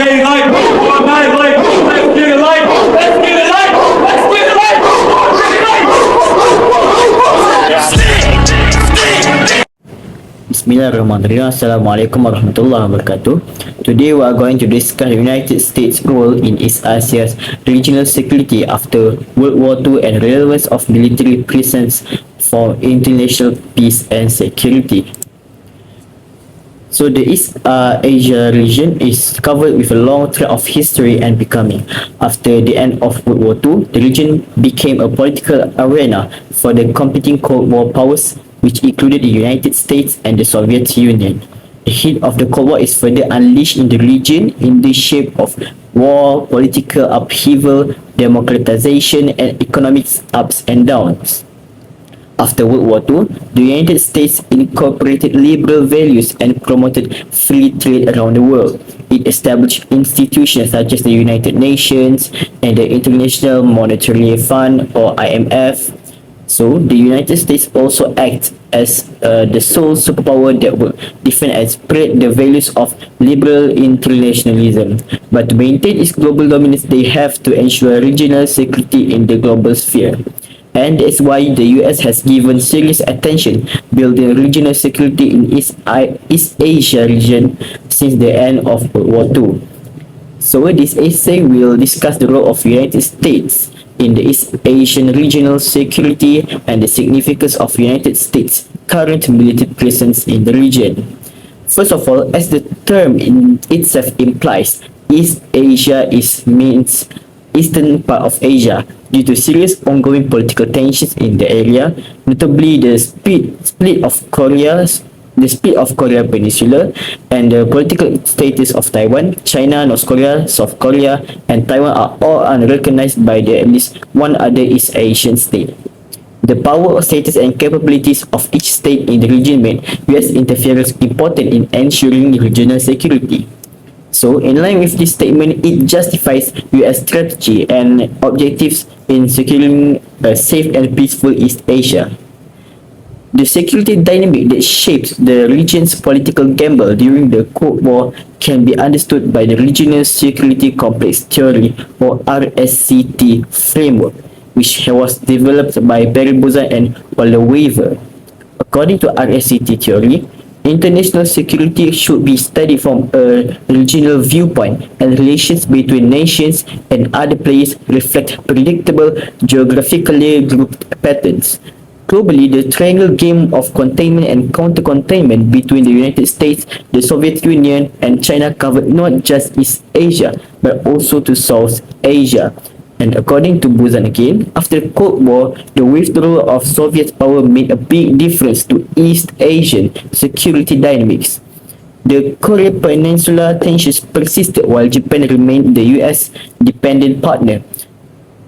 getting light. One night light. Let's get it light. Let's get it light. Let's get it light. Bismillahirrahmanirrahim. Assalamualaikum warahmatullahi wabarakatuh. Today we are going to discuss the United States' role in East Asia's regional security after World War II and relevance of military presence for international peace and security. So the East Asia region is covered with a long thread of history and becoming. After the end of World War II, the region became a political arena for the competing Cold War powers, which included the United States and the Soviet Union. The heat of the Cold War is further unleashed in the region in the shape of war, political upheaval, democratization, and economic ups and downs. After World War II, the United States incorporated liberal values and promoted free trade around the world. It established institutions such as the United Nations and the International Monetary Fund or IMF. So, the United States also acts as the sole superpower that will defend and spread the values of liberal internationalism. But to maintain its global dominance, they have to ensure regional security in the global sphere. And that's why the US has given serious attention building regional security in East Asia region since the end of World War II. So this essay will discuss the role of United States in the East Asian regional security and the significance of United States' current military presence in the region. First of all, as the term in itself implies, East Asia means eastern part of Asia due to serious ongoing political tensions in the area, notably the split of Korea Peninsula and the political status of Taiwan. China, North Korea, South Korea, and Taiwan are all unrecognized by at least one other East Asian state. The power, status, and capabilities of each state in the region made US interference important in ensuring regional security. So, in line with this statement, it justifies US strategy and objectives in securing a safe and peaceful East Asia. The security dynamic that shapes the region's political gamble during the Cold War can be understood by the Regional Security Complex Theory or RSCT framework, which was developed by Barry Bozan and Walter Weaver. According to RSCT theory, international security should be studied from a regional viewpoint, and relations between nations and other players reflect predictable geographically grouped patterns. Globally, the triangle game of containment and counter-containment between the United States, the Soviet Union, and China covered not just East Asia, but also to South Asia. And according to Buzan again, after the Cold War, the withdrawal of Soviet power made a big difference to East Asian security dynamics. The Korean Peninsula tensions persisted while Japan remained the US dependent partner.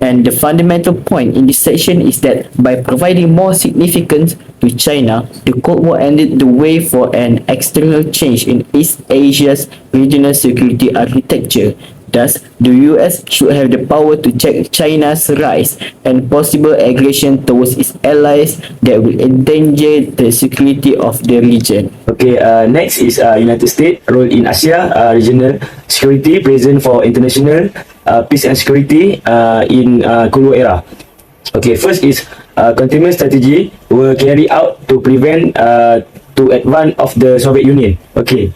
And the fundamental point in this section is that by providing more significance to China, the Cold War ended the way for an external change in East Asia's regional security architecture. Thus, the US should have the power to check China's rise and possible aggression towards its allies that will endanger the security of the region. Okay, next is United States role in Asia regional security present for international peace and security in Cold War era. Okay, first is containment strategy were carried out to prevent to advance of the Soviet Union. Okay,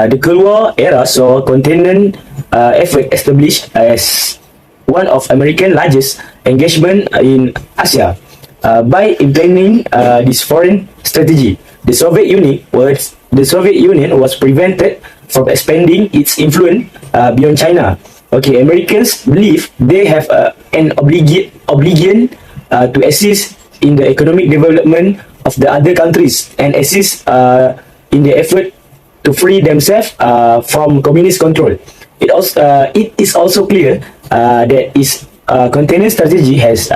the Cold War era saw containment effort established as one of America's largest engagement in Asia. By implementing this foreign strategy, the Soviet Union was prevented from expanding its influence beyond China. Okay, Americans believe they have an obligation to assist in the economic development of the other countries and assist in the effort to free themselves from communist control. It is also clear that its containment strategy has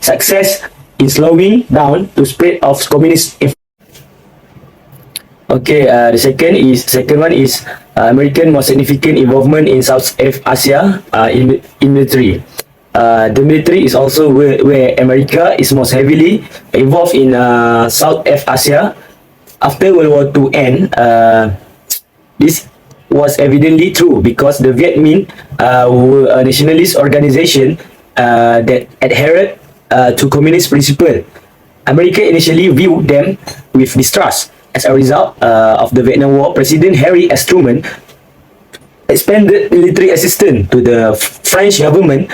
success in slowing down the spread of communist influence. Okay, the second one is American more significant involvement in South Asia in military. The military is also where America is most heavily involved in South Asia. After World War II end, this was evidently true because the Viet Minh were a nationalist organization that adhered to communist principle. America initially viewed them with distrust. As a result of the Vietnam War, President Harry S. Truman expanded military assistance to the French government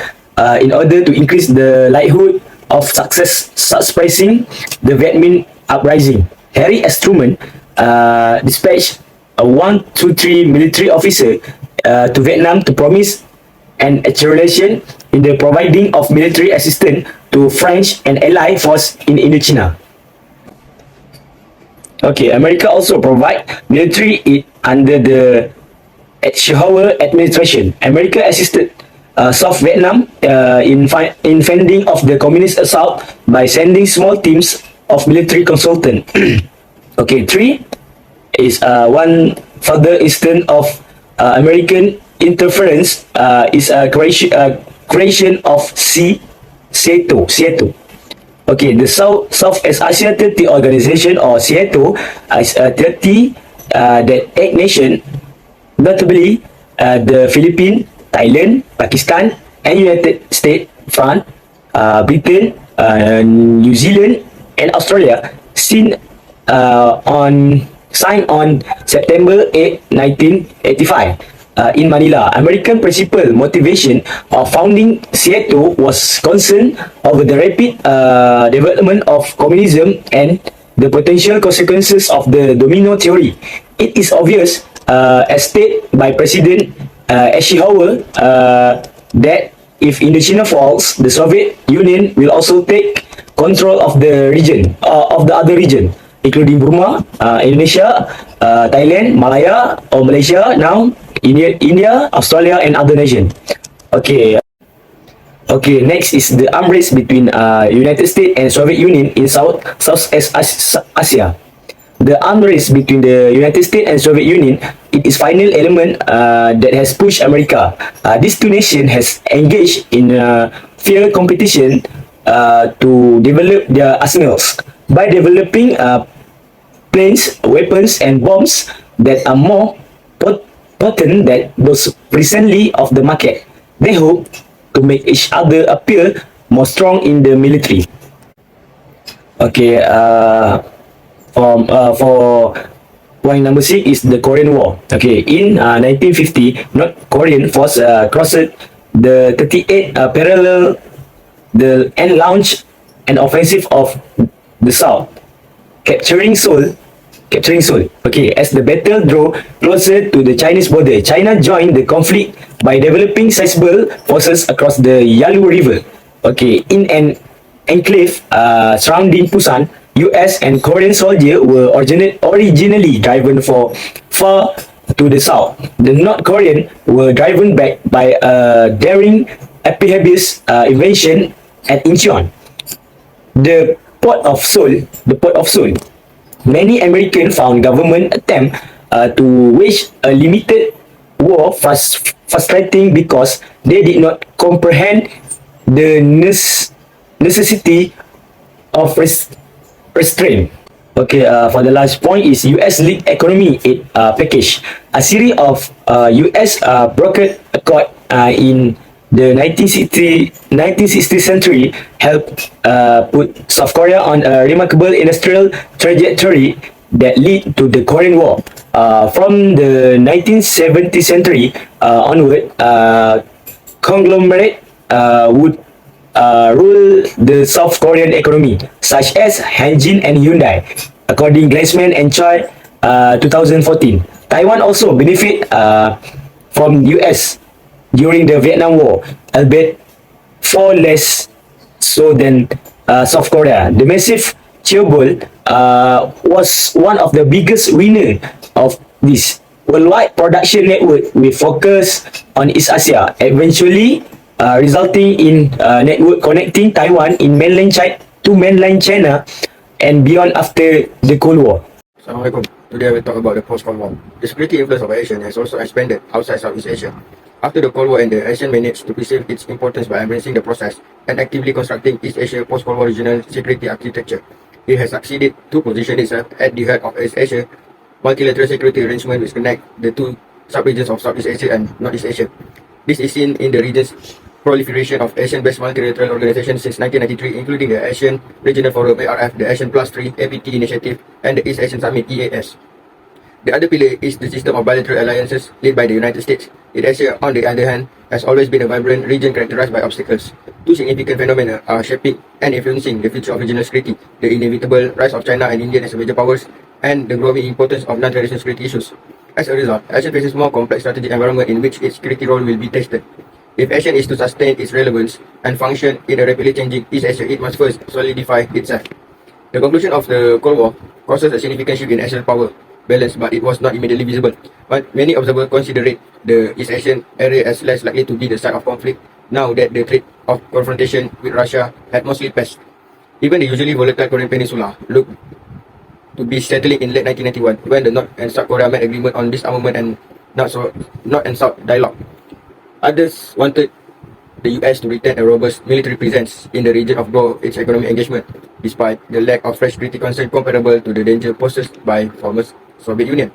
in order to increase the likelihood of suppressing the Viet Minh uprising. Harry S. Truman dispatched a 1-2-3 military officer to Vietnam to promise an acceleration in the providing of military assistance to French and Allied force in Indochina. Okay, America also provide military aid under the Eisenhower administration. America assisted South Vietnam in fending off the communist assault by sending small teams of military consultants. Okay, 3 is one further instance of American interference is a creation of SEATO. Okay, the Southeast Asia Treaty Organization or SEATO is a treaty that 8 nations, notably the Philippines, Thailand, Pakistan, and United States, France, Britain, New Zealand, and Australia, signed on September 8, 1985. In Manila, American principal motivation of founding SEATO was concern over the rapid development of communism and the potential consequences of the domino theory. It is obvious, as stated by President Eisenhower, that if Indochina falls, the Soviet Union will also take control of the region, of the other region, including Burma, Indonesia, Thailand, Malaya or Malaysia now, India, Australia, and other nations. Okay. Okay, next is the arms race between United States and Soviet Union in Southeast Asia. The arms race between the United States and Soviet Union, it is final element that has pushed America. These two nations has engaged in fair competition to develop their arsenals by developing planes, weapons, and bombs that are more potent than those presently of the market. They hope to make each other appear more strong in the military. Okay, for point number 6 is the Korean War. Okay, in 1950, North Korean force crossed the 38 parallel and launched an offensive of the South, capturing Seoul. Okay, as the battle drew closer to the Chinese border, China joined the conflict by developing sizable forces across the Yalu River. Okay, in an enclave surrounding Busan, US and Korean soldiers were originally driven far to the south. The North Korean were driven back by a daring amphibious invasion at Incheon, the port of Seoul. Many Americans found government attempt to wage a limited war frustrating because they did not comprehend the necessity of restraint. Okay, for the last point is US League Economy Aid Package. A series of US brokered accord in the 1960th century helped put South Korea on a remarkable industrial trajectory that led to the Korean War. From the 1970th century onward, conglomerate would rule the South Korean economy, such as Hanjin and Hyundai, according Glassman and Choi 2014. Taiwan also benefit from US during the Vietnam War, albeit far less so than South Korea. The massive chaebol was one of the biggest winners of this worldwide production network with focus on East Asia, eventually resulting in network connecting Taiwan in mainland China and beyond after the Cold War. Assalamualaikum. Today I will talk about the post-Cold War. The security influence of Asia has also expanded outside Southeast Asia. After the Cold War ended, Asia managed to preserve its importance by embracing the process and actively constructing East Asia post-Cold War regional security architecture. It has succeeded to position itself at the heart of East Asia multilateral security arrangement which connect the two sub-regions of Southeast Asia and Northeast Asia. This is seen in the region's proliferation of ASEAN-based multilateral organizations since 1993, including the ASEAN Regional Forum (ARF), the ASEAN Plus 3 APT Initiative, and the East Asian Summit (EAS). The other pillar is the system of bilateral alliances led by the United States. In Asia, on the other hand, has always been a vibrant region characterized by obstacles. Two significant phenomena are shaping and influencing the future of regional security: the inevitable rise of China and India as major powers, and the growing importance of non-traditional security issues. As a result, ASEAN faces more complex strategic environment in which its security role will be tested. If ASEAN is to sustain its relevance and function in a rapidly changing East Asia, it must first solidify itself. The conclusion of the Cold War causes a significant shift in ASEAN power balance, but it was not immediately visible. But many observers consider the East Asian area as less likely to be the site of conflict now that the threat of confrontation with Russia had mostly passed. Even the usually volatile Korean Peninsula looked to be settling in late 1991 when the North and South Korea made agreement on disarmament and North and South dialogue. Others wanted the US to retain a robust military presence in the region of grow its economic engagement, despite the lack of fresh security concern comparable to the danger posed by former Soviet Union.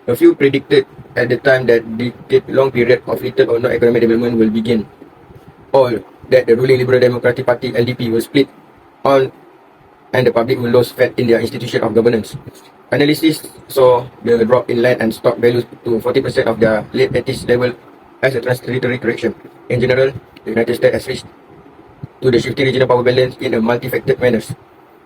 A few predicted at the time that decade-long period of little or no economic development will begin, or that the ruling Liberal Democratic Party (LDP) will split on and the public will lose faith in their institution of governance. Analysts saw the drop in land and stock values to 40% of their late 80s level as a transitory correction. In general, the United States has reached to the shifting regional power balance in a multifaceted manner.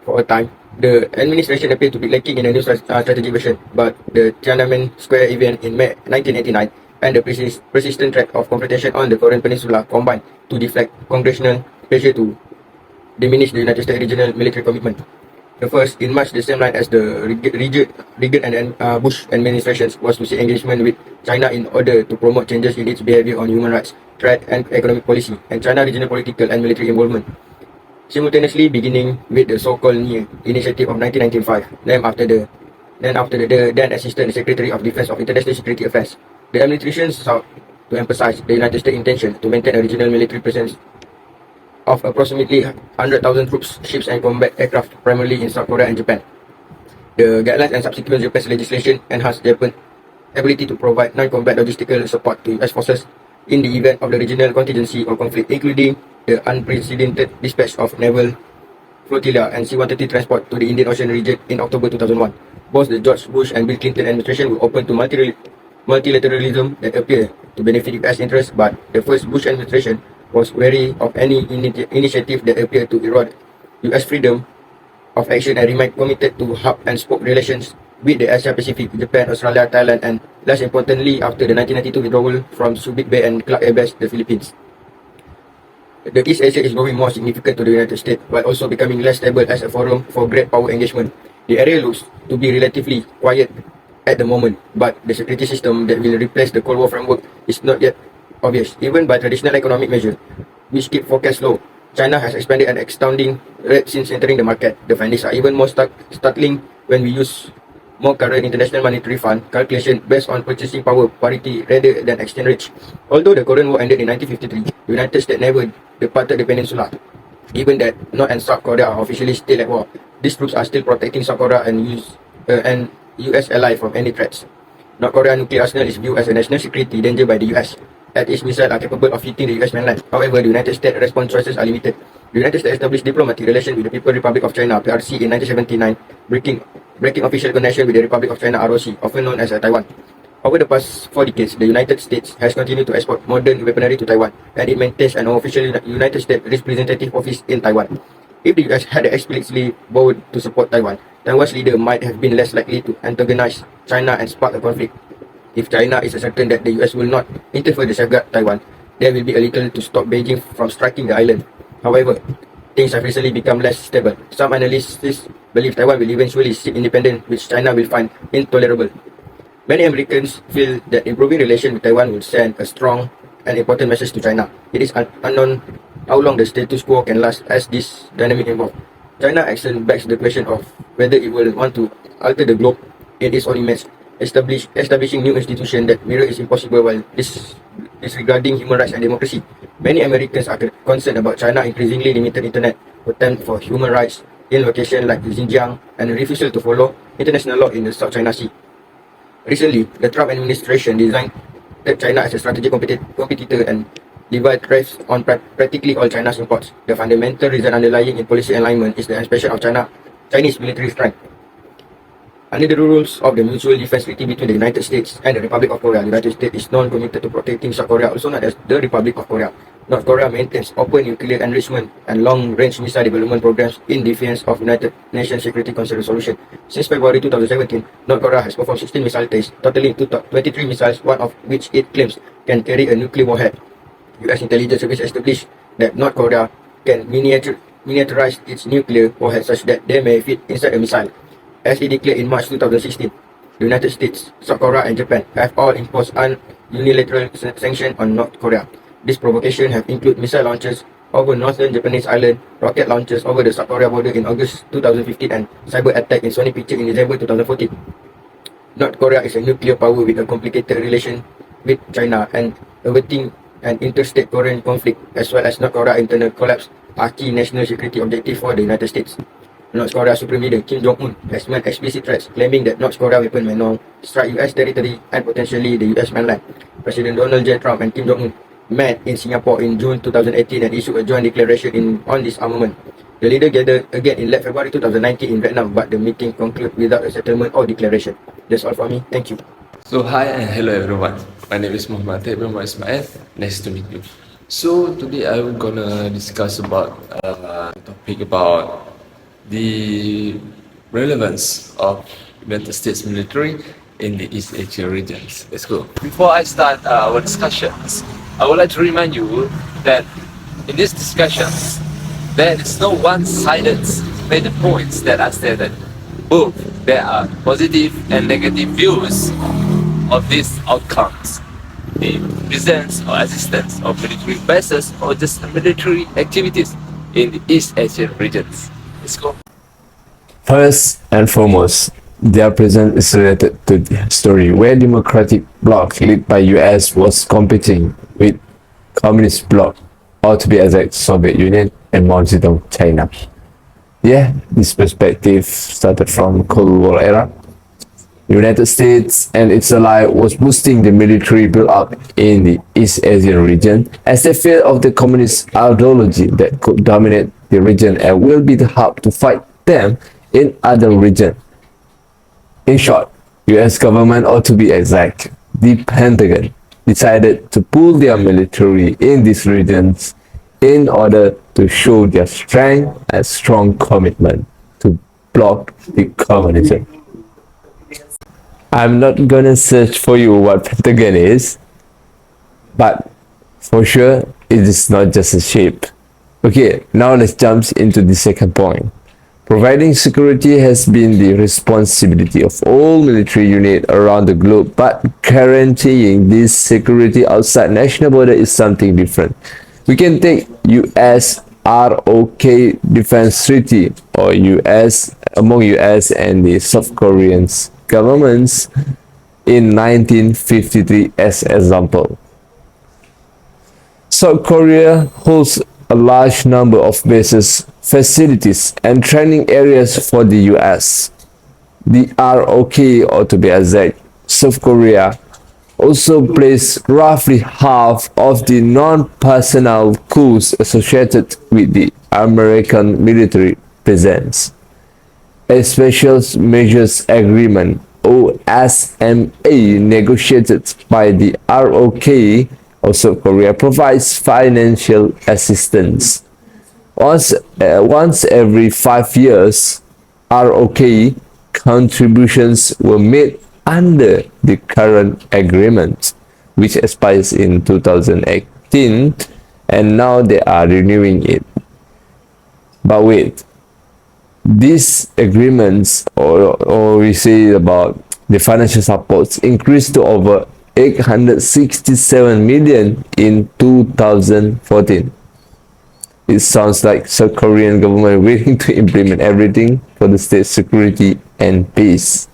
For a time, the administration appeared to be lacking in a new strategic vision, but the Tiananmen Square event in May 1989 and the persistent threat of confrontation on the Korean Peninsula combined to deflect congressional pressure to diminish the United States regional military commitment. The first, in March the same line as the Reagan and Bush administrations, was to seek engagement with China in order to promote changes in its behavior on human rights, trade and economic policy, and China regional political and military involvement. Simultaneously, beginning with the so-called NEAR Initiative of 1995, named after the then Assistant Secretary of Defense of International Security Affairs, the administration sought to emphasize the United States' intention to maintain a regional military presence of approximately 100,000 troops, ships and combat aircraft, primarily in South Korea and Japan. The guidelines and subsequent Japanese legislation enhanced Japan's ability to provide non-combat logistical support to US forces in the event of the regional contingency or conflict, including the unprecedented dispatch of naval flotilla and C-130 transport to the Indian Ocean region in October 2001. Both the George Bush and Bill Clinton administration were open to multilateralism that appeared to benefit US interests, but the first Bush administration was wary of any initiative that appeared to erode US freedom of action and remained committed to hub and spoke relations with the Asia Pacific, Japan, Australia, Thailand, and less importantly, after the 1992 withdrawal from Subic Bay and Clark Air Base, the Philippines. The East Asia is growing more significant to the United States, while also becoming less stable as a forum for great power engagement. The area looks to be relatively quiet at the moment, but the security system that will replace the Cold War framework is not yet obvious, even by traditional economic measures, which keep forecasts low. China has expanded at an astounding rate since entering the market. The findings are even more startling when we use more current International Monetary Fund calculation based on purchasing power parity rather than exchange rate. Although the Korean War ended in 1953, the United States never departed the peninsula. Given that North and South Korea are officially still at war, these troops are still protecting South Korea and US allies from any threats. North Korea's nuclear arsenal is viewed as a national security danger by the US, as its missiles are capable of hitting the US mainland. However, the United States response choices are limited. The United States established diplomatic relations with the People's Republic of China (PRC) in 1979, breaking official connection with the Republic of China (ROC), often known as Taiwan. Over the past 4 decades, the United States has continued to export modern weaponry to Taiwan, and it maintains an official United States representative office in Taiwan. If the US had explicitly vowed to support Taiwan, Taiwan's leader might have been less likely to antagonize China and spark a conflict. If China is certain that the US will not interfere to safeguard Taiwan, there will be a little to stop Beijing from striking the island. However, things have recently become less stable. Some analysts believe Taiwan will eventually seek independence, which China will find intolerable. Many Americans feel that improving relations with Taiwan will send a strong and important message to China. It is unknown how long the status quo can last as this dynamic evolves. China's action begs the question of whether it will want to alter the globe in its own image, establishing new institutions that mirror is impossible while disregarding human rights and democracy. Many Americans are concerned about China increasingly limited internet contempt for human rights in locations like Xinjiang and refusal to follow international law in the South China Sea. Recently, the Trump administration China as a strategic competitor and divide threats on practically all China's imports. The fundamental reason underlying in policy alignment is the expansion of Chinese military strength. Under the rules of the Mutual Defense Treaty between the United States and the Republic of Korea, the United States is non-committed to protecting South Korea, also known as the Republic of Korea. North Korea maintains open nuclear enrichment and long-range missile development programs in defense of United Nations Security Council resolution. Since February 2017, North Korea has performed 16 missile tests, totaling 23 missiles, one of which it claims can carry a nuclear warhead. US intelligence service established that North Korea can miniaturize its nuclear warhead such that they may fit inside a missile. As it declared in March 2016, the United States, South Korea and Japan have all imposed unilateral sanctions on North Korea. This provocation have included missile launches over northern Japanese island, rocket launches over the South Korea border in August 2015 and cyber attack in Sony Pictures in December 2014. North Korea is a nuclear power with a complicated relation with China, and averting an interstate Korean conflict as well as North Korea's internal collapse are key national security objectives for the United States. North Korea Supreme Leader Kim Jong-un has made explicit threats claiming that North Korea weapon may now strike US territory and potentially the US mainland. President Donald J. Trump and Kim Jong-un met in Singapore in June 2018 and issued a joint declaration on disarmament. The leader gathered again in late February 2019 in Vietnam, but the meeting concluded without a settlement or declaration. That's all from me. Thank you. So hi and hello everyone. My name is Muhammad Ismail. Nice to meet you. So today I'm gonna discuss about the topic about the relevance of United States military in the East Asia regions. Let's go. Before I start our discussions, I would like to remind you that in these discussions, there is no one-sided major points that are stated. Both there are positive and negative views of these outcomes. The presence or existence of military bases or just military activities in the East Asian regions. Let's go. First and foremost, their presence is related to the story where democratic bloc led by US was competing with communist bloc, or to be exact, Soviet Union and Mao Zedong China. Yeah, this perspective started from Cold War era. The United States and its ally was boosting the military build-up in the East Asian region as they feared of the communist ideology that could dominate the region and will be the hub to fight them in other regions. In short, US government, or to be exact, the Pentagon, decided to pull their military in these regions in order to show their strength and strong commitment to block the communism. I'm not gonna search for you what Pentagon is, but for sure it is not just a shape. Okay, now let's jump into the second point. Providing security has been the responsibility of all military units around the globe, but guaranteeing this security outside national border is something different. We can take US ROK Defense Treaty or among US and the South Korean governments in 1953 as example. South Korea holds a large number of bases, facilities, and training areas for the US. The ROK, or to be exact, South Korea, also plays roughly half of the non-personnel costs associated with the American military presence. A Special Measures Agreement, or SMA, negotiated by the ROK of South Korea provides financial assistance. Once every 5 years, ROK contributions were made under the current agreement, which expires in 2018, and now they are renewing it. But wait, these agreements, or we say about the financial supports, increased to over 867 million in 2014. It sounds like South Korean government willing to implement everything for the state security and peace.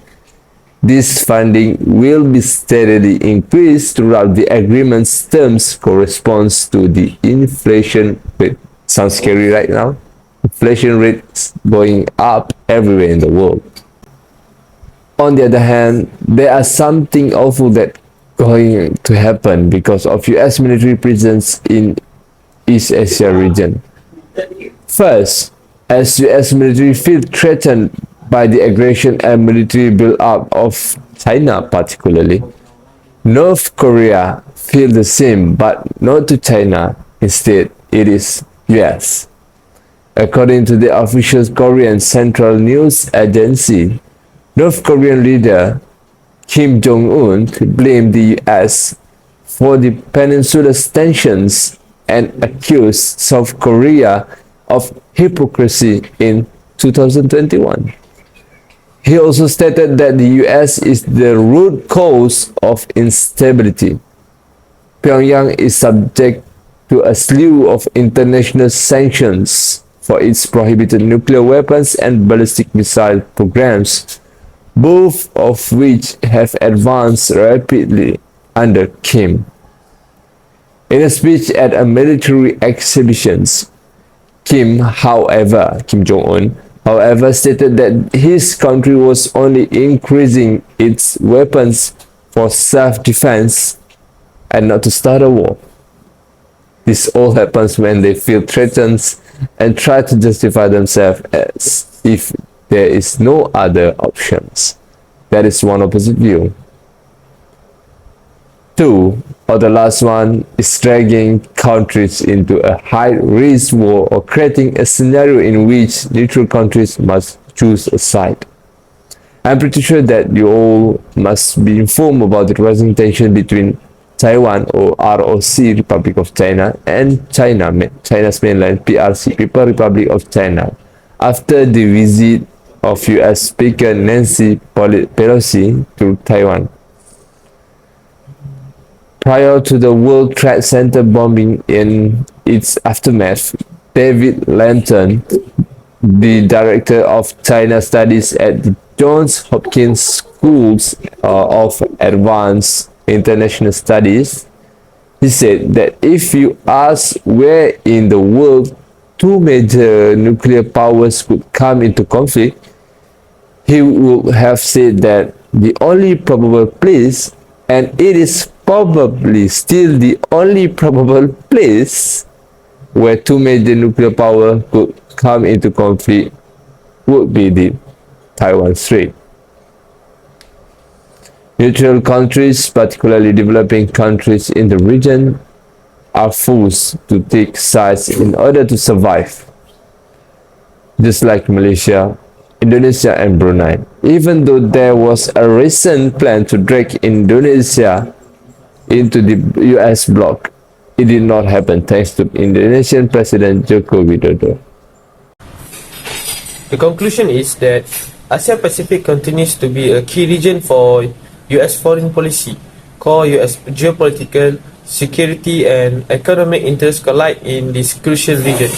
This funding will be steadily increased throughout the agreement's terms corresponds to the inflation rate. Sounds scary right now? Inflation rates going up everywhere in the world. On the other hand, there are something awful that going to happen because of US military presence in East Asia region. First, as US military feel threatened by the aggression and military build-up of China particularly, North Korea feel the same but not to China, instead it is US. According to the official Korean Central News Agency, North Korean leader Kim Jong-un blamed the US for the peninsula's tensions and accused South Korea of hypocrisy in 2021. He also stated that the US is the root cause of instability. Pyongyang is subject to a slew of international sanctions for its prohibited nuclear weapons and ballistic missile programs, both of which have advanced rapidly under Kim. In a speech at a military exhibition, Kim Jong-un, however, stated that his country was only increasing its weapons for self-defense and not to start a war. This all happens when they feel threatened and try to justify themselves as if there is no other options. That is one opposite view. Two, or the last one, is dragging countries into a high-risk war or creating a scenario in which neutral countries must choose a side. I'm pretty sure that you all must be informed about the rising tension between Taiwan or ROC, Republic of China, and China's mainland, PRC, People's Republic of China, after the visit of US Speaker Nancy Pelosi to Taiwan. Prior to the World Trade Center bombing in its aftermath, David Lanton, the director of China Studies at the Johns Hopkins Schools of Advanced International Studies, he said that if you ask where in the world two major nuclear powers could come into conflict, he would have said that the only probable place, and it is probably still the only probable place where two major nuclear powers could come into conflict, would be the Taiwan Strait. Neutral countries, particularly developing countries in the region, are forced to take sides in order to survive, just like Malaysia, Indonesia, and Brunei. Even though there was a recent plan to drag Indonesia into the US bloc, it did not happen thanks to Indonesian President Joko Widodo. The conclusion is that Asia Pacific continues to be a key region for US foreign policy. Core US geopolitical, security, and economic interests collide in this crucial region.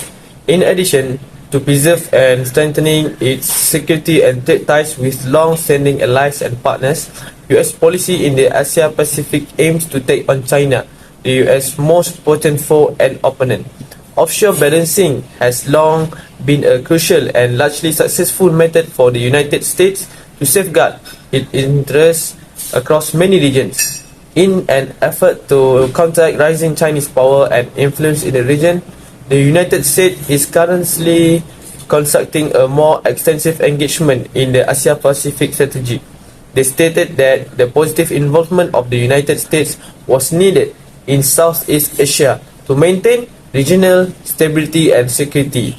In addition to preserve and strengthening its security and trade ties with long-standing allies and partners, US policy in the Asia Pacific aims to take on China, the US most potent foe and opponent. Offshore balancing has long been a crucial and largely successful method for the United States to safeguard its interests across many regions. In an effort to counteract rising Chinese power and influence in the region, the United States is currently constructing a more extensive engagement in the Asia-Pacific strategy. They stated that the positive involvement of the United States was needed in Southeast Asia to maintain regional stability and security,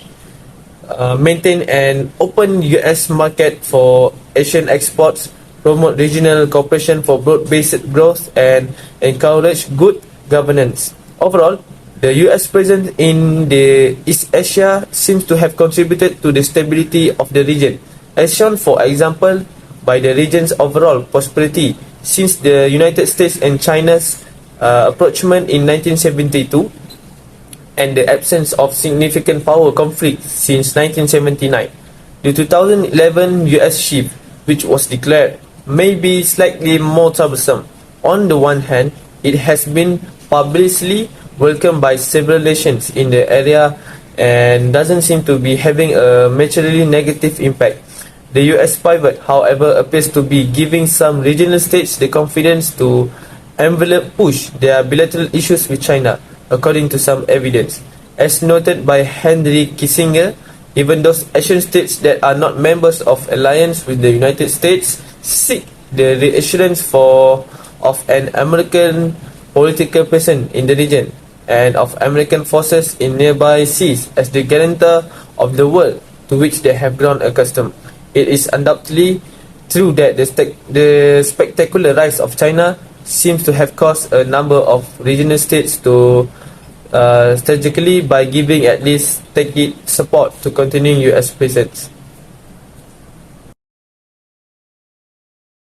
maintain an open US market for Asian exports, promote regional cooperation for broad-based growth, and encourage good governance. Overall, the US presence in the East Asia seems to have contributed to the stability of the region, as shown, for example, by the region's overall prosperity since the United States and China's approachment in 1972, and the absence of significant power conflict since 1979. The 2011 US shift, which was declared, may be slightly more troublesome. On the one hand, it has been publicly welcomed by several nations in the area and doesn't seem to be having a materially negative impact. The US pivot, however, appears to be giving some regional states the confidence to envelope push their bilateral issues with China, according to some evidence. As noted by Henry Kissinger, even those Asian states that are not members of alliance with the United States seek the reassurance of an American political presence in the region and of American forces in nearby seas as the guarantor of the world to which they have grown accustomed. It is undoubtedly true that the spectacular rise of China seems to have caused a number of regional states to strategically by giving at least take it support to continuing US presence.